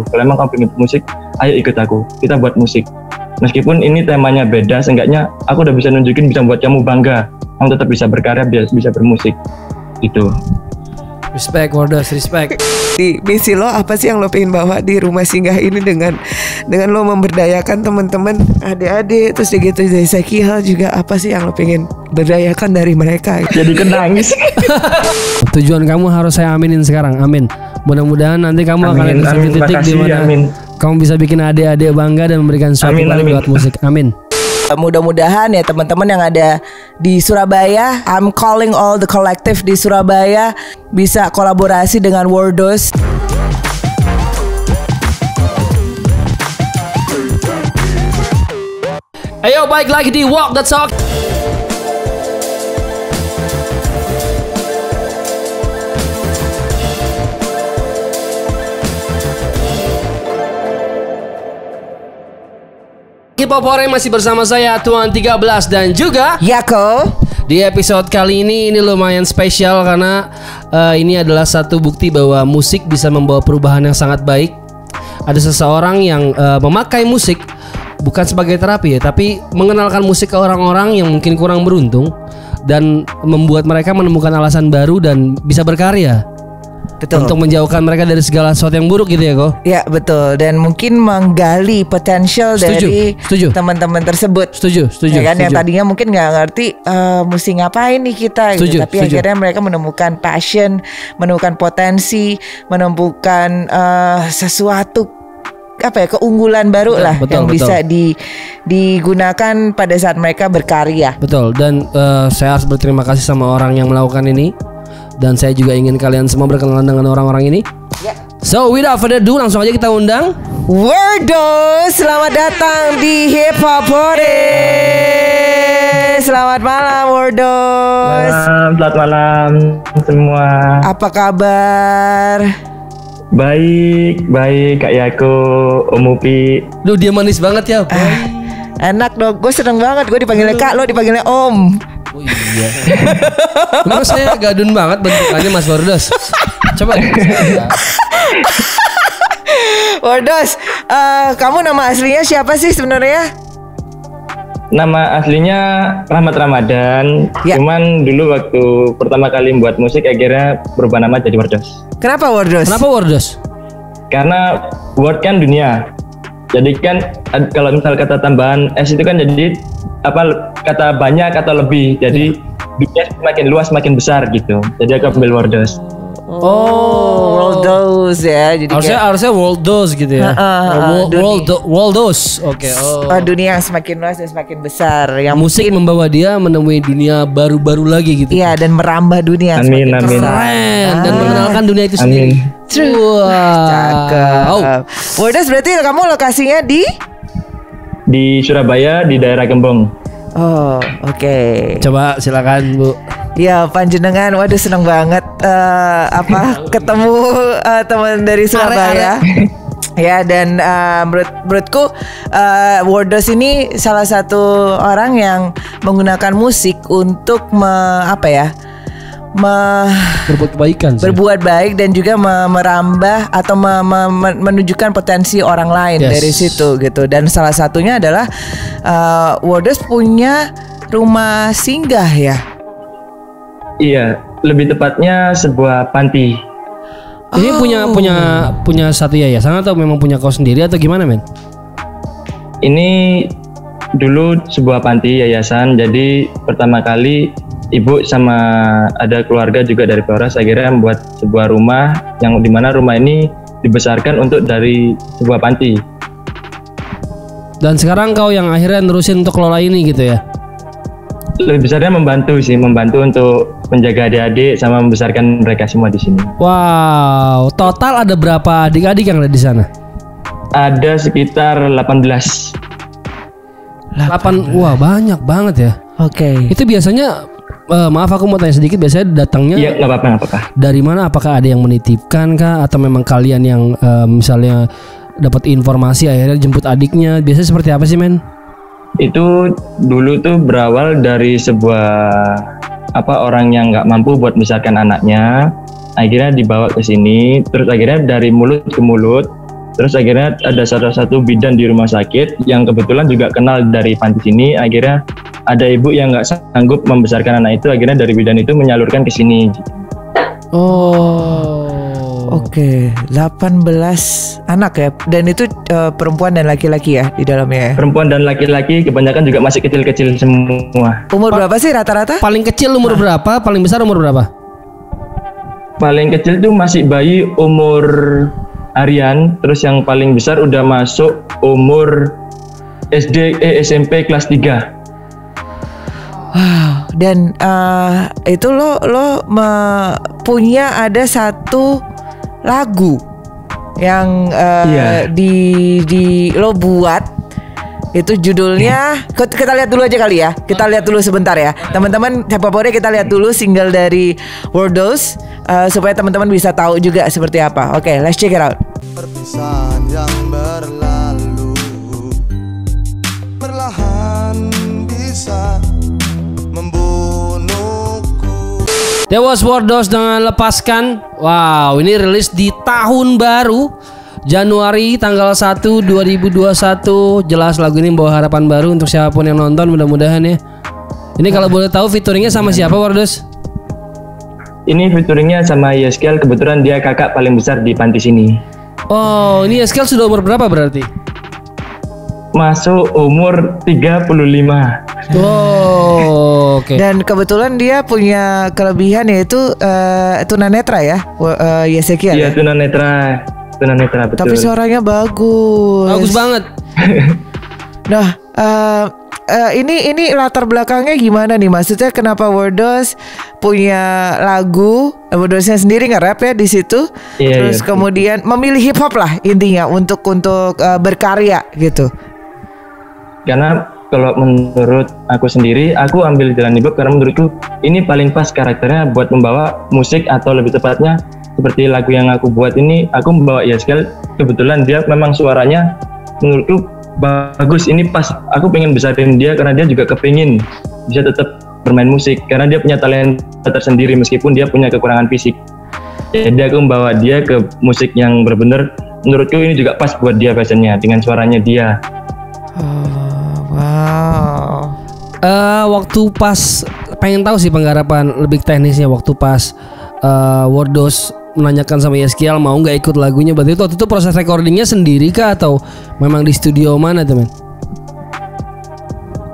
Kalau emang kamu pengen musik, ayo ikut aku, kita buat musik. Meskipun ini temanya beda, seenggaknya aku udah bisa nunjukin bisa buat kamu bangga. Kamu tetap bisa berkarya, bisa bermusik gitu. Respect Wardos, respect. Di misi lo apa sih yang lo pengen bawa di rumah singgah ini dengan lo memberdayakan teman-teman, adik-adik, terus gitu dari Sekihal juga, apa sih yang lo pengen berdayakan dari mereka? Jadi nangis. Tujuan kamu harus saya aminin sekarang, amin. Mudah-mudahan nanti kamu akan ada satu titik di mana kamu bisa bikin adik-adik bangga dan memberikan suatu lewat musik, amin. Mudah-mudahan ya teman-teman yang ada di Surabaya, I'm calling all the collective di Surabaya bisa kolaborasi dengan Wardos. Ayo balik lagi di Walk the Talk. K-Popore masih bersama saya Tuan 13 dan juga Yako. Di episode kali ini lumayan spesial karena ini adalah satu bukti bahwa musik bisa membawa perubahan yang sangat baik. Ada seseorang yang memakai musik bukan sebagai terapi ya, tapi mengenalkan musik ke orang-orang yang mungkin kurang beruntung dan membuat mereka menemukan alasan baru dan bisa berkarya. Betul. Untuk menjauhkan mereka dari segala sesuatu yang buruk gitu ya, Ko? Ya betul, dan mungkin menggali potensial dari teman-teman tersebut. Setuju. Ya kan, yang tadinya mungkin nggak ngerti mesti ngapain nih kita, gitu. Tapi akhirnya mereka menemukan passion, menemukan potensi, menemukan sesuatu keunggulan baru lah yang bisa digunakan pada saat mereka berkarya. Betul, dan saya harus berterima kasih sama orang yang melakukan ini. Dan saya juga ingin kalian semua berkenalan dengan orang-orang ini. So without further ado, langsung aja kita undang Wardos. Selamat datang di K-Popore. Selamat malam Wardos. Selamat malam semua. Apa kabar? Baik Kak Yako, Om Upi. Duh, dia manis banget ya. Enak dong, gue seneng banget. Gue dipanggilnya Kak, lo dipanggilnya Om. Oh iya. Memang saya gadun banget bentukannya Mas Wardos. Coba Wardos, kamu nama aslinya siapa sih sebenarnya? Nama aslinya Rahmat Ramadan. Cuman dulu waktu pertama kali buat musik akhirnya berubah nama jadi Wardos. Kenapa Wardos? Karena word kan dunia. Jadi kan kalau misal kata tambahan S itu kan jadi kata banyak atau lebih. Jadi dunia semakin luas semakin besar gitu. Jadi aku ambil Wardos. Wardos ya. Jadi harusnya Wardos gitu ya. Wardos. Oke. Dunia yang semakin luas dan semakin besar. Yang musik membawa dia menemui dunia baru-baru lagi gitu. Iya, dan merambah dunia. Amin. Keren. Dan mengenalkan dunia itu sendiri. Cakep. Wardos berarti kamu lokasinya di Surabaya, di daerah Gembong. Oh, oke. Coba silakan Bu. Ya, panjenengan, waduh seneng banget ketemu teman dari Surabaya. Ya, dan menurutku Wardos ini salah satu orang yang menggunakan musik untuk berbuat baik dan juga merambah atau menunjukkan potensi orang lain dari situ gitu. Dan salah satunya adalah Wardos punya rumah singgah ya. Iya, lebih tepatnya sebuah panti. Ini punya satu yayasan atau memang punya kau sendiri atau gimana, men? Ini dulu sebuah panti yayasan. Jadi pertama kali ibu sama ada keluarga juga dari Polres akhirnya membuat sebuah rumah yang dimana rumah ini dibesarkan untuk dari sebuah panti. Dan sekarang kau yang akhirnya nerusin untuk kelola ini gitu ya? Lebih besarnya membantu untuk menjaga adik-adik sama membesarkan mereka semua di sini. Wow, total ada berapa adik-adik yang ada di sana? Ada sekitar 18. Wah, banyak banget ya. Oke. Itu biasanya maaf aku mau tanya sedikit, biasanya datangnya Iya, nggak apa-apa. Dari mana? Apakah ada yang menitipkan kah atau memang kalian yang misalnya dapat informasi akhirnya jemput adiknya? Biasanya seperti apa sih, men? Itu dulu tuh berawal dari sebuah orang yang nggak mampu buat membesarkan anaknya, akhirnya dibawa ke sini, terus akhirnya dari mulut ke mulut Terus akhirnya ada salah satu bidan di rumah sakit yang kebetulan juga kenal dari panti sini. Akhirnya ada ibu yang nggak sanggup membesarkan anak itu, akhirnya dari bidan itu menyalurkan ke sini. Oke, 18 anak ya, dan itu perempuan dan laki-laki ya di dalamnya ya? Perempuan dan laki-laki, kebanyakan juga masih kecil-kecil semua. Umur berapa sih rata-rata? Paling kecil umur berapa? Paling besar umur berapa? Paling kecil tuh masih bayi umur harian, terus yang paling besar udah masuk umur SMP kelas 3. Wow, dan itu lo punya ada satu lagu yang di lo buat, itu judulnya kita lihat dulu aja kali ya. Kita lihat dulu sebentar ya, teman-teman. Siapa boleh kita lihat dulu single dari Wordose supaya teman-teman bisa tahu juga seperti apa. Oke, let's check it out. Perpisahan yang berlalu perlahan bisa membunuhku. That was Wordose dengan Lepaskan. Wow, ini rilis di tahun baru Januari tanggal 1 2021. Jelas lagu ini membawa harapan baru untuk siapapun yang nonton, mudah-mudahan ya. Ini kalau boleh tahu featuringnya sama siapa, Wordose? Ini featuringnya sama Yeskel, kebetulan dia kakak paling besar di panti sini. Oh, ini Yeskel sudah umur berapa berarti? Masuk umur 35. Oh, oke. Dan kebetulan dia punya kelebihan yaitu tunanetra ya, Yesekiel. Iya, tunanetra, betul. Tapi suaranya bagus. Bagus banget. Nah, ini latar belakangnya gimana nih? Maksudnya kenapa Wordose punya lagu, Wordose-nya sendiri nge-rap ya di situ. Iya, terus kemudian memilih hip hop lah intinya untuk berkarya gitu. Karena kalau menurut aku sendiri, aku ambil jalan hip hop karena menurutku ini paling pas karakternya buat membawa musik, atau lebih tepatnya seperti lagu yang aku buat ini, aku membawa Yeskel. Kebetulan dia memang suaranya menurutku bagus, ini pas. Aku pengen besarin dia karena dia juga kepingin bisa tetap bermain musik karena dia punya talenta tersendiri meskipun dia punya kekurangan fisik. Jadi aku membawa dia ke musik yang benar-benar menurutku ini juga pas buat dia passionnya dengan suaranya dia. Wow. Waktu pas pengen tahu sih penggarapan lebih teknisnya, waktu pas Wordose menanyakan sama Yeskiel mau nggak ikut lagunya, berarti waktu itu proses recordingnya sendiri kah atau memang di studio mana teman?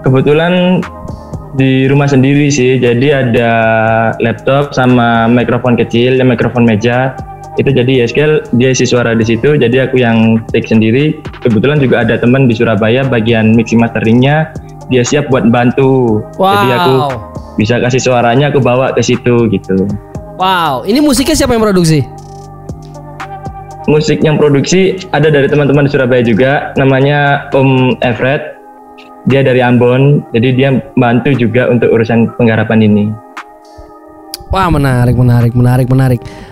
Kebetulan di rumah sendiri sih, jadi ada laptop sama mikrofon kecil, dan mikrofon meja. Itu jadi Yeskiel dia isi suara di situ, jadi aku yang take sendiri. Kebetulan juga ada teman di Surabaya bagian mixing masteringnya, dia siap buat bantu. Wow. Jadi aku bisa kasih suaranya, aku bawa ke situ gitu. Wow, ini musiknya siapa yang produksi? Musik yang produksi ada dari teman-teman di Surabaya juga, namanya Om Everett. Dia dari Ambon, jadi dia bantu juga untuk urusan penggarapan ini. Wah, menarik.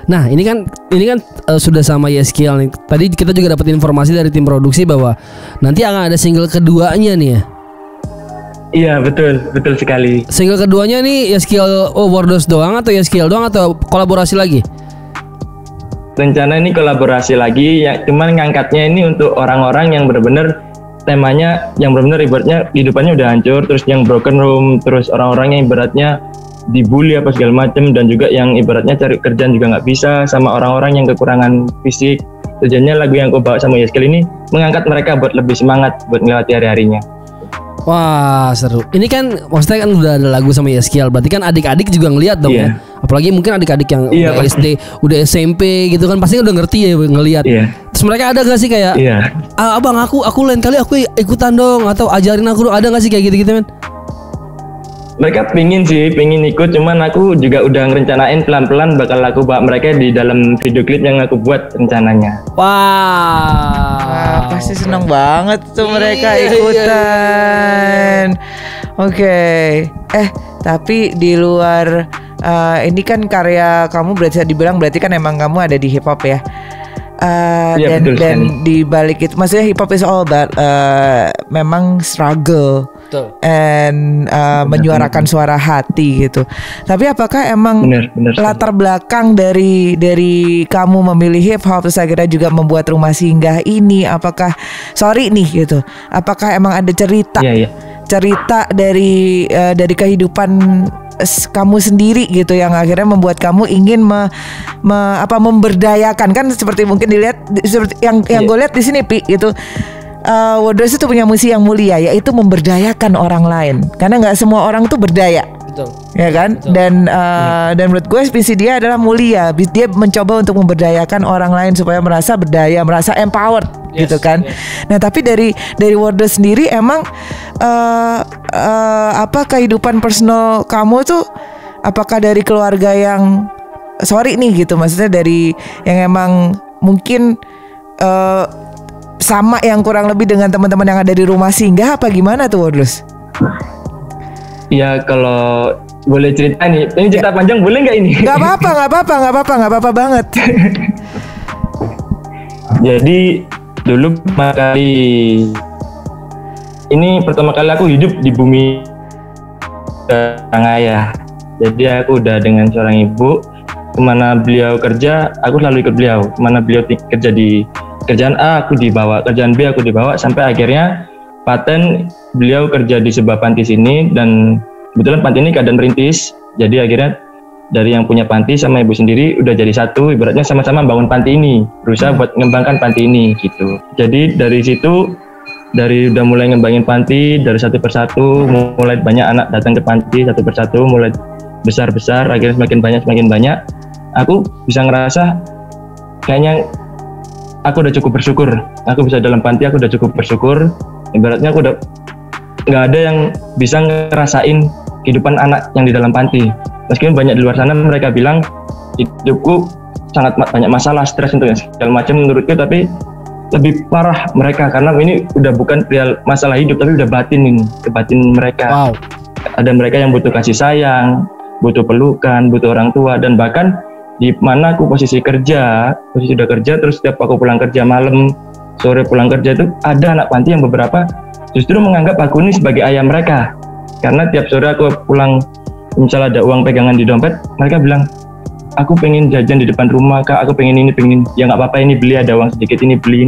Nah, ini kan sudah sama Yeskiel nih. Tadi kita juga dapat informasi dari tim produksi bahwa nanti akan ada single keduanya nih ya. Iya, betul sekali. Single keduanya nih Yeskiel Wordose doang atau Yeskiel doang atau kolaborasi lagi? Rencana ini kolaborasi lagi, ya, cuman ngangkatnya ini untuk orang-orang yang benar-benar temanya yang benar-benar ibaratnya hidupannya udah hancur, terus yang broken home, terus orang-orang yang ibaratnya dibully apa segala macam, dan juga yang ibaratnya cari kerjaan juga nggak bisa, sama orang-orang yang kekurangan fisik. Tujuannya lagu yang aku bawa sama Yeskiel ini mengangkat mereka buat lebih semangat buat melewati hari-harinya. Wah, seru. Ini kan maksudnya kan udah ada lagu sama Yeskiel, berarti kan adik-adik juga ngelihat dong ya. Apalagi mungkin adik-adik yang udah SD, udah SMP gitu kan pasti udah ngerti ya ngelihat. Terus mereka ada gak sih kayak abang aku lain kali aku ikutan dong, atau ajarin aku dong, ada gak sih kayak gitu-gitu men? Mereka pingin ikut, cuman aku juga udah ngerencanain pelan-pelan bakal aku bawa mereka di dalam video klip yang aku buat rencananya. Wah, pasti seneng banget tuh mereka ikutan. Oke. Tapi di luar ini kan karya kamu berarti kan emang kamu ada di hip hop ya. Dan di balik itu, maksudnya hip hop is all about memang struggle and menyuarakan suara hati gitu. Tapi apakah emang bener, latar belakang dari kamu memilih hip hop terus akhirnya juga membuat Rumah Singgah ini, apakah gitu? Apakah emang ada cerita dari kehidupan kamu sendiri gitu yang akhirnya membuat kamu ingin memberdayakan, kan seperti mungkin dilihat seperti yang gue lihat di sini Pi gitu. Wordless itu punya misi yang mulia, yaitu memberdayakan orang lain, karena nggak semua orang tuh berdaya. Betul. Ya kan? Betul. Dan menurut gue misi dia adalah mulia. Dia mencoba untuk memberdayakan orang lain supaya merasa berdaya, merasa empowered, gitu kan. Nah, tapi dari Wordless sendiri emang apa kehidupan personal kamu tuh, apakah dari keluarga yang gitu, maksudnya dari yang emang mungkin sama yang kurang lebih dengan teman-teman yang ada di Rumah Singgah, apa gimana tuh Wordless? Ya kalau boleh cerita nih, ini cerita panjang boleh nggak ini? Nggak apa-apa banget. Jadi dulu pertama kali aku hidup di bumi sang ayah. Jadi aku udah dengan seorang ibu, kemana beliau kerja aku selalu ikut beliau. Kemana beliau kerja di kerjaan A aku dibawa, kerjaan B aku dibawa, sampai akhirnya paten beliau kerja di sebuah panti sini, dan kebetulan panti ini keadaan rintis. Jadi akhirnya dari yang punya panti sama ibu sendiri udah jadi satu, ibaratnya sama-sama bangun panti ini, berusaha buat mengembangkan panti ini gitu. Jadi dari situ, udah mulai ngembangin panti dari satu persatu, mulai banyak anak datang ke panti satu persatu, mulai besar-besar, akhirnya semakin banyak. Aku bisa ngerasa kayaknya aku udah cukup bersyukur. Aku bisa dalam panti, aku udah cukup bersyukur. Ibaratnya aku udah nggak ada yang bisa ngerasain kehidupan anak yang di dalam panti. Meskipun banyak di luar sana mereka bilang hidupku sangat banyak masalah, stres untuk segala macam menurutku, tapi lebih parah mereka karena ini udah bukan real masalah hidup, tapi udah batin mereka. Wow. Ada mereka yang butuh kasih sayang, butuh pelukan, butuh orang tua, dan bahkan di mana aku posisi udah kerja, terus setiap aku pulang kerja malam, sore pulang kerja itu ada anak panti yang beberapa justru menganggap aku ini sebagai ayah mereka. Karena tiap sore aku pulang, misalnya ada uang pegangan di dompet, mereka bilang, aku pengen jajan di depan rumah Kak, aku pengen ya nggak apa-apa, ini beli, ada uang sedikit, ini beli.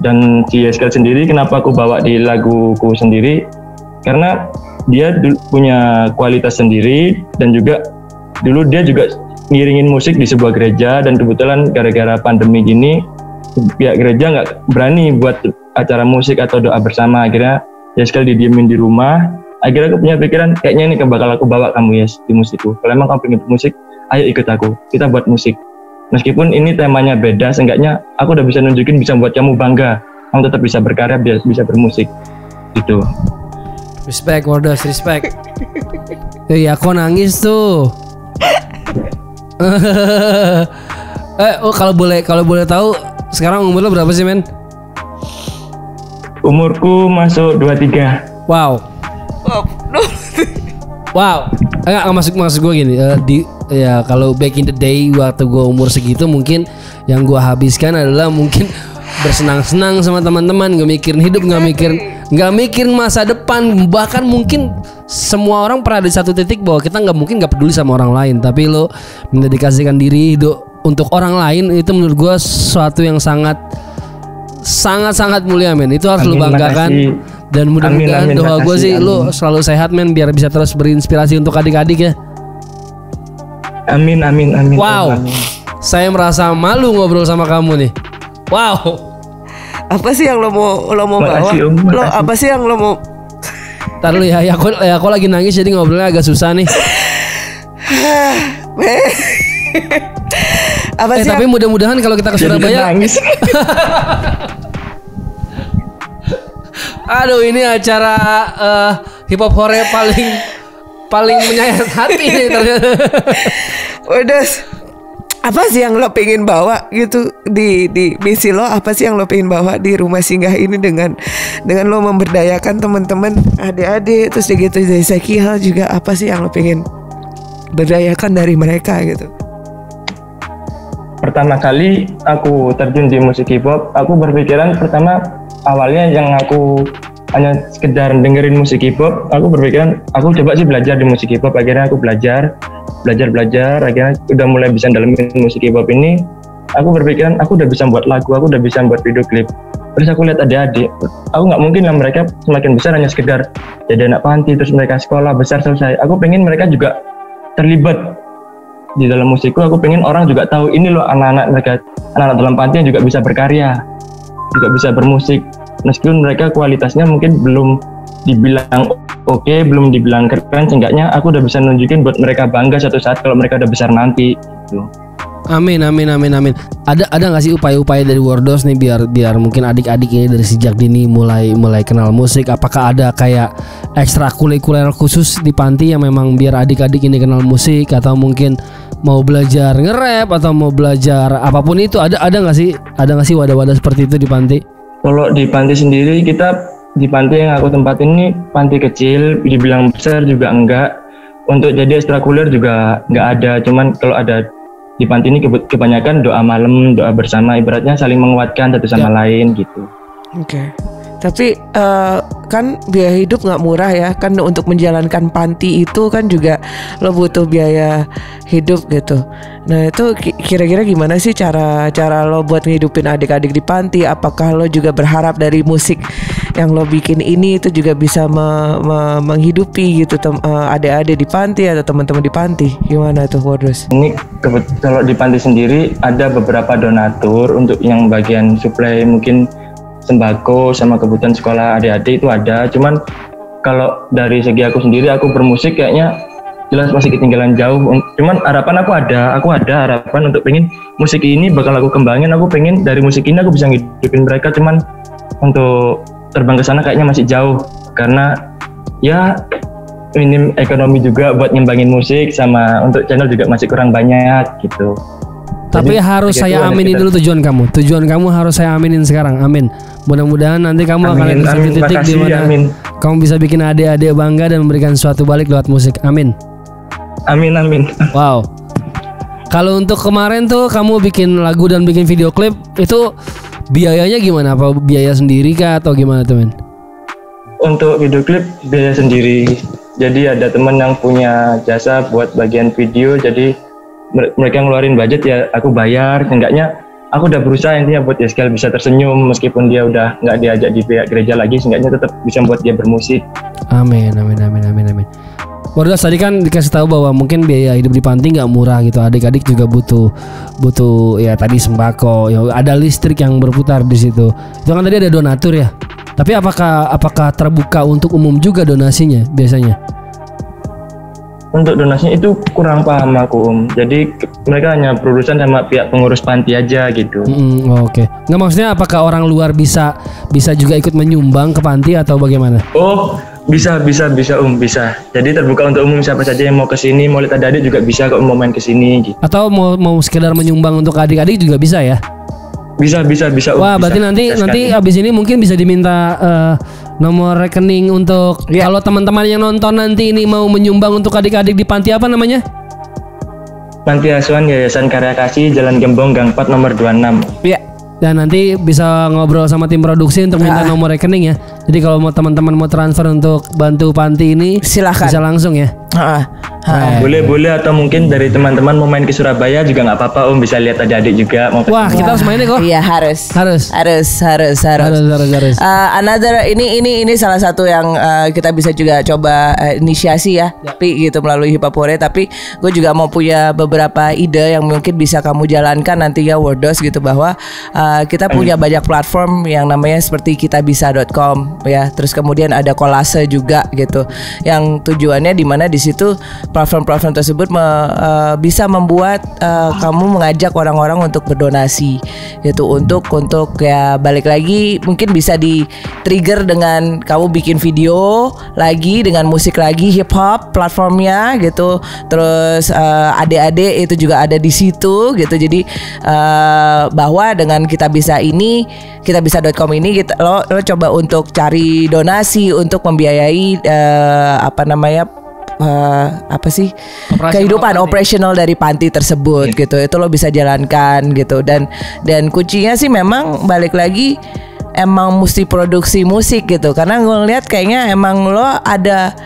Dan si Yeskel sendiri kenapa aku bawa di laguku sendiri, karena dia punya kualitas sendiri, dan juga dulu dia juga ngiringin musik di sebuah gereja, dan kebetulan gara-gara pandemi gini pihak gereja nggak berani buat acara musik atau doa bersama. Akhirnya Yeskel didiemin di rumah. Akhirnya aku punya pikiran, kayaknya ini bakal aku bawa kamu Yes di musikku. Kalau emang kamu pengen musik, ayo ikut aku, kita buat musik. Meskipun ini temanya beda, seenggaknya aku udah bisa nunjukin, bisa buat kamu bangga, kamu tetap bisa berkarya, bisa bermusik gitu. Respect Wordless, respect. Aku nangis tuh. Kalau boleh tahu sekarang umur lo berapa sih men? Umurku masuk 23. Wow. Enggak maksud gue gini, kalau back in the day waktu gue umur segitu, mungkin yang gue habiskan adalah mungkin bersenang-senang sama teman-teman, nggak mikirin hidup, nggak mikirin masa depan. Bahkan mungkin semua orang pernah di satu titik bahwa kita nggak peduli sama orang lain, tapi lo mendedikasikan diri hidup untuk orang lain, itu menurut gue sesuatu yang sangat mulia men. Itu harus lo banggakan. Dan mudah-mudahan doa gue sih lo selalu sehat men, biar bisa terus berinspirasi untuk adik-adik ya. Amin. Wow, amin. Saya merasa malu ngobrol sama kamu nih. Wow. Apa sih yang lo mau bawa? Apa sih yang lo mau? Ntar dulu ya, aku lagi nangis jadi ngobrolnya agak susah nih. Tapi mudah-mudahan kalau kita ke Surabaya. Aduh, ini acara hip hop hore paling menyayat hati nih ternyata. Udah, apa sih yang lo pengen bawa gitu di misi lo? Apa sih yang lo pengen bawa di Rumah Singgah ini dengan lo memberdayakan teman-teman, adik-adik, terus gitu dari segi hal juga, apa sih yang lo pengen berdayakan dari mereka gitu? Pertama kali aku terjun di musik hip hop, aku berpikiran pertama awalnya yang aku hanya sekedar dengerin musik hip hop, aku berpikiran aku coba sih belajar di musik hip hop. Akhirnya aku belajar, akhirnya udah mulai bisa dalamin musik hip hop ini. Aku berpikiran aku udah bisa buat lagu, aku udah bisa buat video klip. Terus aku lihat adik-adik, aku nggak mungkin lah mereka semakin besar hanya sekedar jadi anak panti terus mereka sekolah besar selesai. Aku pengen mereka juga terlibat di dalam musikku. Aku pengen orang juga tahu ini loh anak-anak dalam panti yang juga bisa berkarya, juga bisa bermusik. Meskipun mereka kualitasnya mungkin belum dibilang oke, belum dibilang keren, seenggaknya aku udah bisa nunjukin buat mereka bangga suatu saat kalau mereka udah besar nanti gitu. Amin. Ada nggak sih upaya-upaya dari Wordos nih biar mungkin adik-adik ini dari sejak dini mulai kenal musik? Apakah ada kayak ekstrakurikuler khusus di panti yang memang biar adik-adik ini kenal musik, atau mungkin mau belajar nge-rap atau mau belajar apapun itu? Ada nggak sih wadah-wadah seperti itu di panti? Kalau di panti sendiri, kita di panti yang aku tempatin ini panti kecil, dibilang besar juga enggak. Untuk jadi ekstrakurikuler juga enggak ada. Cuman kalau ada di panti ini kebanyakan doa malam, doa bersama, ibaratnya saling menguatkan satu sama lain gitu. Oke. Tapi kan biaya hidup nggak murah ya, kan untuk menjalankan panti itu kan juga lo butuh biaya hidup gitu. Nah itu kira-kira gimana sih cara lo buat ngehidupin adik-adik di panti? Apakah lo juga berharap dari musik yang lo bikin ini itu juga bisa menghidupi gitu adik-adik di panti atau teman-teman di panti? Gimana tuh Wordos? Ini kalau di panti sendiri ada beberapa donatur untuk yang bagian suplai mungkin sembako sama kebutuhan sekolah adik-adik itu ada. Cuman kalau dari segi aku sendiri, aku bermusik kayaknya jelas masih ketinggalan jauh. Cuman harapan aku ada harapan untuk pengen musik ini bakal aku kembangin. Aku pengen dari musik ini aku bisa ngidupin mereka. Cuman untuk terbang ke sana kayaknya masih jauh karena ya minim ekonomi juga buat ngembangin musik, sama untuk channel juga masih kurang banyak gitu. Tapi harus saya aminin dulu tujuan kamu. Tujuan kamu harus saya aminin sekarang. Amin. Mudah-mudahan nanti kamu akan ada di titik di mana kamu bisa bikin adik-adik bangga dan memberikan sesuatu balik lewat musik. Amin. Amin. Wow. Kalau untuk kemarin tuh kamu bikin lagu dan bikin video klip, itu biayanya gimana? Apa biaya sendiri kah atau gimana tuh, Men? Untuk video klip biaya sendiri. Jadi ada teman yang punya jasa buat bagian video, jadi mereka ngeluarin budget ya aku bayar. Seenggaknya aku udah berusaha intinya buat Yeskel bisa tersenyum meskipun dia udah nggak diajak di pihak gereja lagi, seenggaknya tetap bisa buat dia bermusik. Amin. Wordos tadi kan dikasih tahu bahwa mungkin biaya hidup di panti nggak murah gitu. Adik-adik juga butuh ya tadi sembako, ya ada listrik yang berputar di situ. Itu kan tadi ada donatur ya. Tapi apakah terbuka untuk umum juga donasinya biasanya? Untuk donasinya itu kurang paham aku, Jadi mereka hanya berurusan sama pihak pengurus panti aja gitu. Oke. Nggak, maksudnya apakah orang luar bisa juga ikut menyumbang ke panti atau bagaimana? Oh, bisa. Jadi terbuka untuk umum, siapa saja yang mau ke sini, mau lihat adik-adik juga bisa kok, mau main ke sini gitu. Atau mau sekedar menyumbang untuk adik-adik juga bisa ya? Bisa. Wah, berarti nanti abis ini mungkin bisa diminta nomor rekening untuk kalau teman-teman yang nonton nanti ini mau menyumbang untuk adik-adik di panti apa namanya? Panti Asuhan Yayasan Karya Kasih, Jalan Gembong, Gang 4 nomor 26. Iya. Dan nanti bisa ngobrol sama tim produksi untuk minta nomor rekening ya. Jadi kalau mau teman-teman mau transfer untuk bantu panti ini, silahkan. Bisa langsung ya. Boleh atau mungkin dari teman-teman mau main ke Surabaya juga nggak apa-apa, bisa lihat adik-adik juga mau. Wah, kita harus main kok. Iya, harus. Another ini salah satu yang kita bisa juga coba inisiasi ya. Tapi gitu melalui Hipapore, tapi gue juga mau punya beberapa ide yang mungkin bisa kamu jalankan nanti ya Wordos gitu, bahwa kita punya banyak platform yang namanya seperti kitabisa.com ya. Terus kemudian ada kolase juga gitu. Yang tujuannya di mana di situ platform-platform tersebut bisa membuat kamu mengajak orang-orang untuk berdonasi gitu, untuk ya balik lagi mungkin bisa di trigger dengan kamu bikin video lagi dengan musik lagi hip hop platformnya gitu. Terus adik-adik itu juga ada di situ gitu. Jadi bahwa dengan kitabisa.com ini lo coba untuk cari donasi untuk membiayai kehidupan operasional dari panti tersebut gitu. Itu lo bisa jalankan gitu. Dan kuncinya sih memang balik lagi emang mesti produksi musik gitu. Karena gue ngeliat kayaknya emang lo ada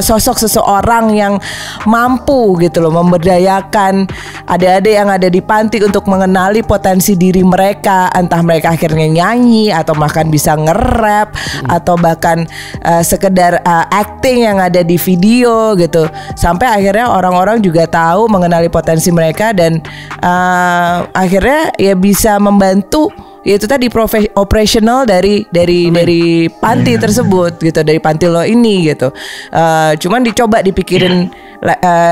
sosok seseorang yang mampu gitu loh memberdayakan adik-adik yang ada di panti untuk mengenali potensi diri mereka, entah mereka akhirnya nyanyi atau bahkan bisa nge-rap atau bahkan sekedar acting yang ada di video gitu, sampai akhirnya orang-orang juga tahu mengenali potensi mereka dan akhirnya ya bisa membantu. Ya itu tadi operational dari panti tersebut gitu, dari panti lo ini gitu. Cuman dicoba dipikirin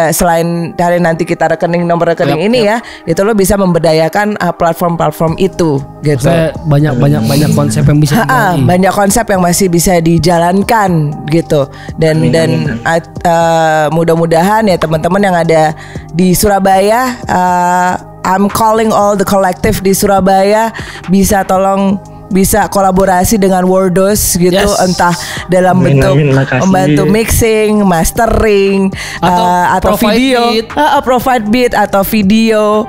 selain dari nanti kita nomor rekening ini ya, itu lo bisa memberdayakan platform-platform itu gitu. Saya banyak konsep yang bisa banyak konsep yang masih bisa dijalankan gitu. Dan mudah-mudahan ya teman-teman yang ada di Surabaya, I'm calling all the collective di Surabaya bisa kolaborasi dengan Wordos gitu, entah dalam bentuk membantu mixing, mastering atau video, provide beat atau video,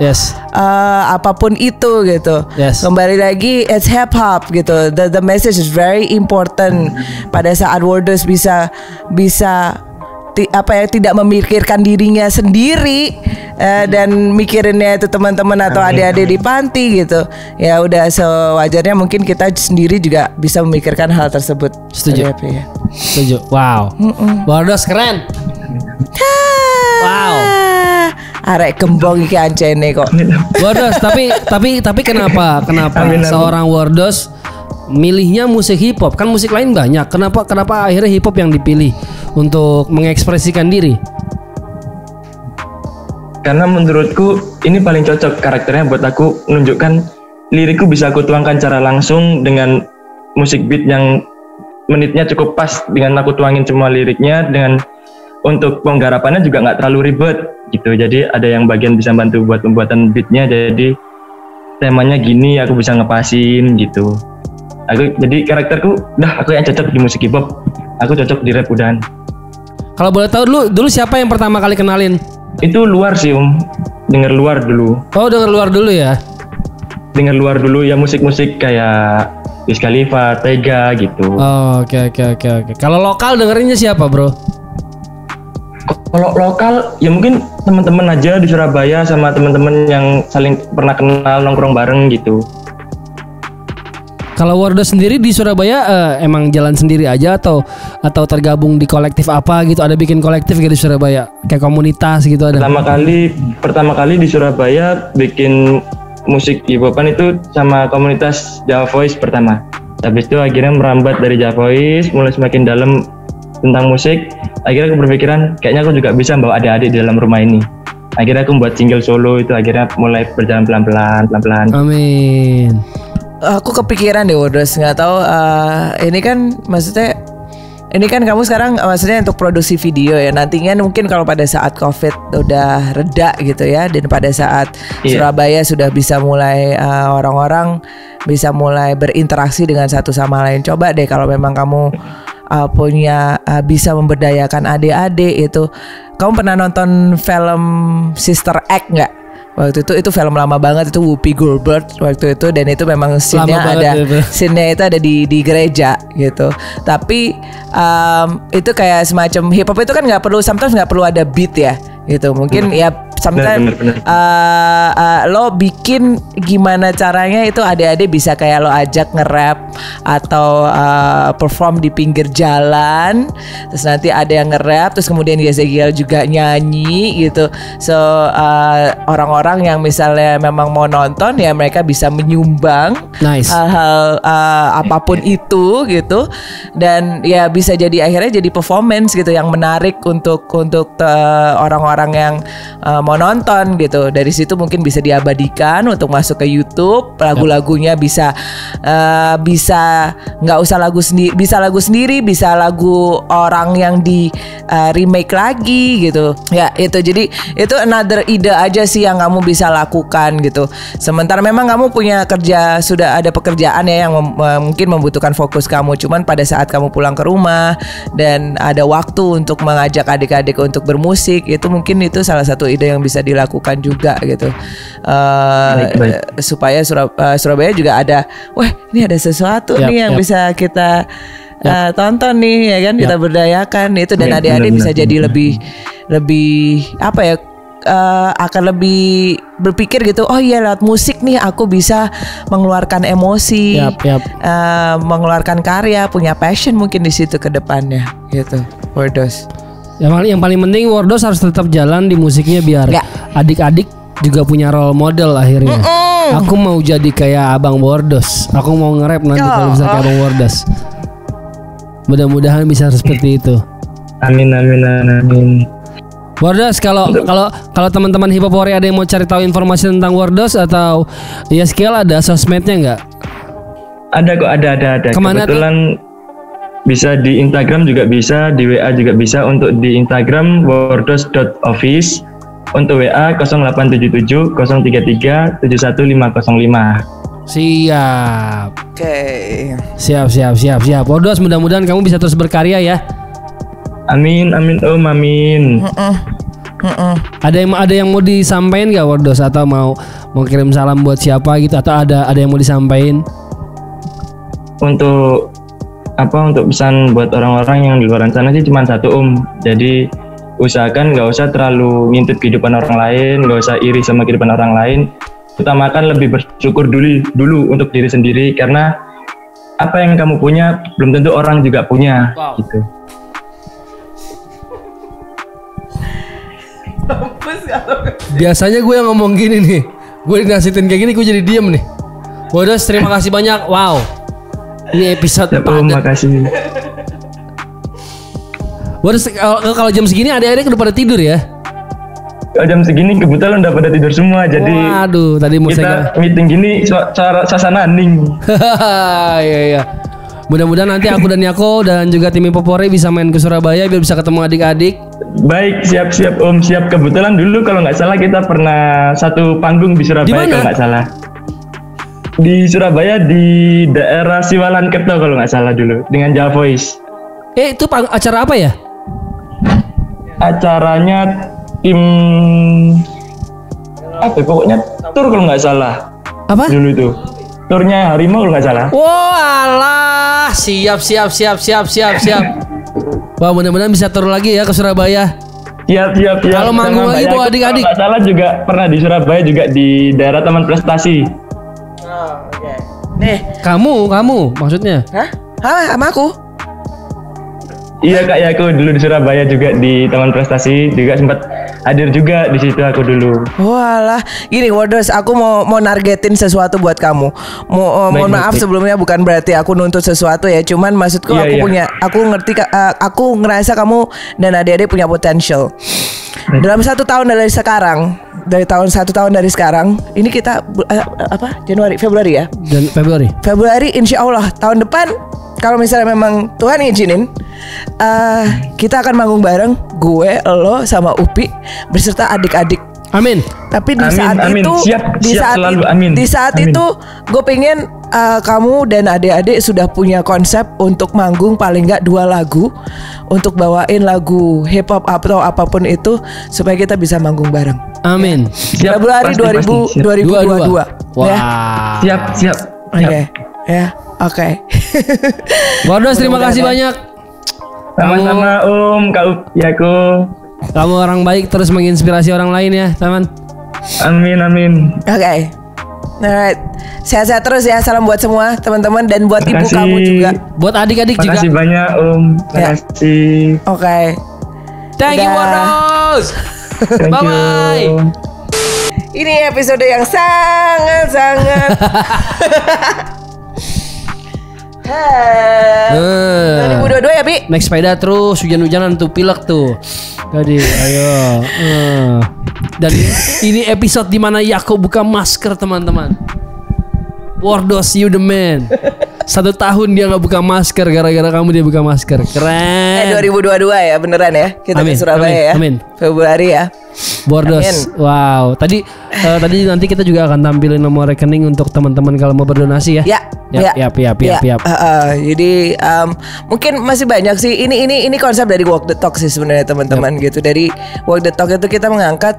apapun itu gitu. Kembali lagi it's hip hop gitu. The message is very important. Pada saat Wordos bisa tidak memikirkan dirinya sendiri dan mikirinnya itu teman-teman atau adik-adik di panti gitu, ya udah sewajarnya mungkin kita sendiri juga bisa memikirkan hal tersebut. Setuju. Wow. Wordos keren. Wow. Arek gembong iki ancene kok. Wordos, tapi kenapa seorang Wordos milihnya musik hip hop? Kan musik lain banyak. Kenapa akhirnya hip hop yang dipilih untuk mengekspresikan diri? Karena menurutku ini paling cocok karakternya buat aku menunjukkan lirikku bisa aku tuangkan secara langsung dengan musik beat yang menitnya cukup pas dengan aku tuangin semua liriknya, dengan untuk penggarapannya juga nggak terlalu ribet gitu. Jadi ada yang bagian bisa bantu buat pembuatan beatnya, jadi temanya gini aku bisa ngepasin gitu. Jadi karakterku aku yang cocok di musik hip hop, aku cocok di rap udahan. Kalau boleh tahu dulu siapa yang pertama kali kenalin? Itu Luar sih denger Luar dulu. Oh, denger Luar dulu ya? Denger Luar dulu ya, musik-musik kayak Wiz Khalifa, Tega gitu. Oh, oke. Kalau lokal dengerinnya siapa bro? Kalau lokal ya mungkin teman-teman aja di Surabaya sama teman-teman yang saling pernah kenal nongkrong bareng gitu. Kalau Wordos sendiri di Surabaya emang jalan sendiri aja atau tergabung di kolektif apa gitu? Ada bikin kolektif gitu di Surabaya, kayak komunitas gitu ada? Pertama kali di Surabaya bikin musik hip-hopan itu sama komunitas Java Voice pertama. Habis itu akhirnya merambat dari Java Voice, mulai semakin dalam tentang musik. Akhirnya aku berpikiran kayaknya aku juga bisa bawa adik-adik di dalam rumah ini. Akhirnya aku buat single solo itu, akhirnya mulai berjalan pelan-pelan. Amin. Aku kepikiran deh Wordos, nggak tahu ini kan maksudnya ini kan kamu sekarang maksudnya untuk produksi video ya, nantinya mungkin kalau pada saat COVID udah reda gitu ya, dan pada saat Surabaya sudah bisa mulai orang-orang bisa mulai berinteraksi dengan satu sama lain, coba deh kalau memang kamu punya bisa memberdayakan adik-adik itu. Kamu pernah nonton film Sister Act nggak? Waktu itu film lama banget, itu Whoopi Goldberg waktu itu, dan itu memang scene-nya itu ada di gereja gitu. Tapi itu kayak semacam hip hop itu kan sometimes nggak perlu ada beat ya gitu. Mungkin ya sometimes lo bikin gimana caranya itu adik-adik bisa kayak lo ajak nge-rap atau perform di pinggir jalan, terus nanti ada yang nge-rap, terus kemudian Yesegiel juga nyanyi gitu. So orang-orang yang misalnya memang mau nonton ya mereka bisa menyumbang hal-hal apapun itu gitu, dan ya bisa jadi akhirnya jadi performance gitu yang menarik untuk orang-orang yang mau nonton gitu. Dari situ mungkin bisa diabadikan untuk masuk ke YouTube. Lagu-lagunya bisa nggak usah lagu sendiri, bisa lagu orang yang di remake lagi gitu. Ya itu, jadi itu another ide aja sih yang kamu bisa lakukan gitu. Sementara memang kamu punya sudah ada pekerjaan ya yang mungkin membutuhkan fokus kamu. Cuman pada saat kamu pulang ke rumah dan ada waktu untuk mengajak adik-adik untuk bermusik, itu mungkin itu salah satu ide yang bisa dilakukan juga gitu. supaya Surabaya juga ada, wah ini ada sesuatu nih yang bisa kita tonton nih ya kan, kita berdayakan itu, dan adik-adik bisa jadi lebih apa ya, akan lebih berpikir gitu, oh iya lewat musik nih aku bisa mengeluarkan emosi, mengeluarkan karya, punya passion mungkin di situ ke depannya gitu. Wordos. Yang paling penting Wordos harus tetap jalan di musiknya biar adik-adik juga punya role model akhirnya. Aku mau jadi kayak Abang Wordos. Aku mau nge-rap nanti kalau bisa kayak Abang Wordos. Mudah-mudahan bisa seperti itu. Amin. Wordos, kalau teman-teman Hiphopori ada yang mau cari tahu informasi tentang Wordos atau Yaskiel, ada sosmednya nggak? Ada kok, ada. Kemana kebetulan bisa di Instagram juga bisa, di WA juga bisa. Untuk di Instagram wordos.office, untuk WA 0877 033 71505. Siap. Oke. Siap. Wordos, mudah-mudahan kamu bisa terus berkarya ya. Amin Om, amin. Ada yang mau disampaikan nggak Wordos, atau mau kirim salam buat siapa gitu, atau ada yang mau disampaikan? Untuk pesan buat orang-orang yang di luar sana sih cuma satu Om. Jadi usahakan nggak usah terlalu ngintip kehidupan orang lain, nggak usah iri sama kehidupan orang lain. Utamakan lebih bersyukur dulu untuk diri sendiri, karena apa yang kamu punya belum tentu orang juga punya. Gitu. Biasanya gue yang ngomong gini nih, gue dinasihatin kayak gini gue jadi diem nih. Wordos, terima kasih banyak. Wow, ini episode terima kasih. Wordos, kalau jam segini adik-adik udah pada tidur ya? Jam segini kebetulan udah pada tidur semua. Jadi waduh, tadi mau kita meeting gini suasana hening. Iya. Mudah-mudahan nanti aku dan Yako dan juga tim Hiphopori bisa main ke Surabaya biar bisa ketemu adik-adik. Baik, siap Om, siap. Kebetulan dulu kalau nggak salah kita pernah satu panggung di Surabaya kalau nggak salah. Di Surabaya di daerah Siwalan Kerto kalau nggak salah dulu dengan Java Voice. Itu acara apa ya? Acaranya tim pokoknya tur kalau nggak salah. Apa? Dulu itu. Turnya Harimau kalau nggak salah. Walah, siap. Wah, mudah-mudahan bisa tur lagi ya ke Surabaya. Siap. Kalau manggung lagi bawa adik-adik. Kalau nggak salah juga pernah di Surabaya juga di daerah Taman Prestasi. Oke. Nih. Kamu maksudnya? Hah? Sama aku? Iya Kak, ya aku dulu di Surabaya juga di Taman Prestasi juga sempat hadir juga di situ aku dulu. Walah, gini Wordos, aku mau nargetin sesuatu buat kamu. Mohon maaf sebelumnya, bukan berarti aku nuntut sesuatu ya. Cuman maksudku aku ngerasa kamu dan adik-adik punya potensial. Dalam 1 tahun dari sekarang, dari tahun dari sekarang, ini kita Februari ya? Dan Februari insya Allah tahun depan, kalau misalnya memang Tuhan izinin, kita akan manggung bareng, gue, lo, sama Upi beserta adik-adik. Amin. Tapi di saat itu gue pengen kamu dan adik-adik sudah punya konsep untuk manggung paling nggak 2 lagu, untuk bawain lagu hip hop atau apapun itu supaya kita bisa manggung bareng. Amin. Februari 2022. Wah. Ya? Siap. Oke. Wordos, terima kasih banyak. Sama-sama Om, Kak Yako. Kamu orang baik, terus menginspirasi orang lain ya, teman. Amin. Oke. Alright. Sehat-sehat terus ya. Salam buat semua teman-teman dan buat ibu kamu juga. Buat adik-adik juga. Terima kasih banyak Om. Terima kasih. Oke. Thank you Wordos. Bye-bye. Ini episode yang sangat 2022 ya, Bi? Naik sepeda terus, hujan-hujanan tuh, pilek tuh. Jadi, ayo. Dan ini episode dimana Yako buka masker, teman-teman. Wordos, you the man. 1 tahun dia gak buka masker, gara-gara kamu dia buka masker. Keren. 2022 ya, beneran ya. Kita ke Surabaya ya. Amin. Februari ya. Wordos. Wow. Tadi nanti kita juga akan tampilin nomor rekening untuk teman-teman kalau mau berdonasi ya. Ya. Jadi mungkin masih banyak sih. Ini konsep dari Walk the Talk sih sebenarnya teman-teman gitu. Dari Walk the Talk itu kita mengangkat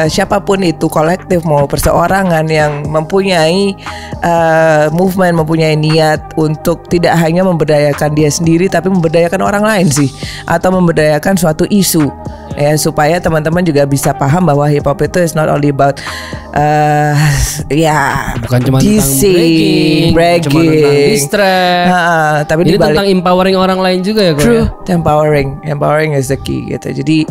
siapapun itu, kolektif mau perseorangan yang mempunyai movement, mempunyai niat untuk tidak hanya memberdayakan dia sendiri, tapi memberdayakan orang lain sih, atau memberdayakan suatu isu. Ya, supaya teman-teman juga bisa paham bahwa hip hop itu is not only about bukan cuma bragging, cuma tentang distract, tapi ini tentang empowering orang lain juga ya. True, empowering is the key gitu. Jadi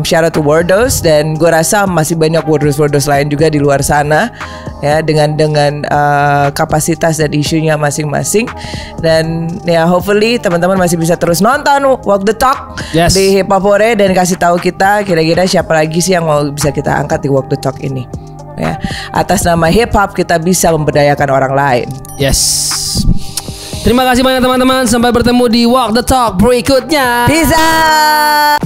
shout out to Wordos, dan gue rasa masih banyak Wordos lain juga di luar sana ya, dengan kapasitas dan isunya masing-masing. Dan ya hopefully teman-teman masih bisa terus nonton Walk the Talk di Hip Hop Hore, dan kasih tahu kita kira-kira siapa lagi sih yang mau bisa kita angkat di Walk the Talk ini. Ya, atas nama hip hop kita bisa memberdayakan orang lain. Yes. Terima kasih banyak teman-teman. Sampai bertemu di Walk the Talk berikutnya. Peace out.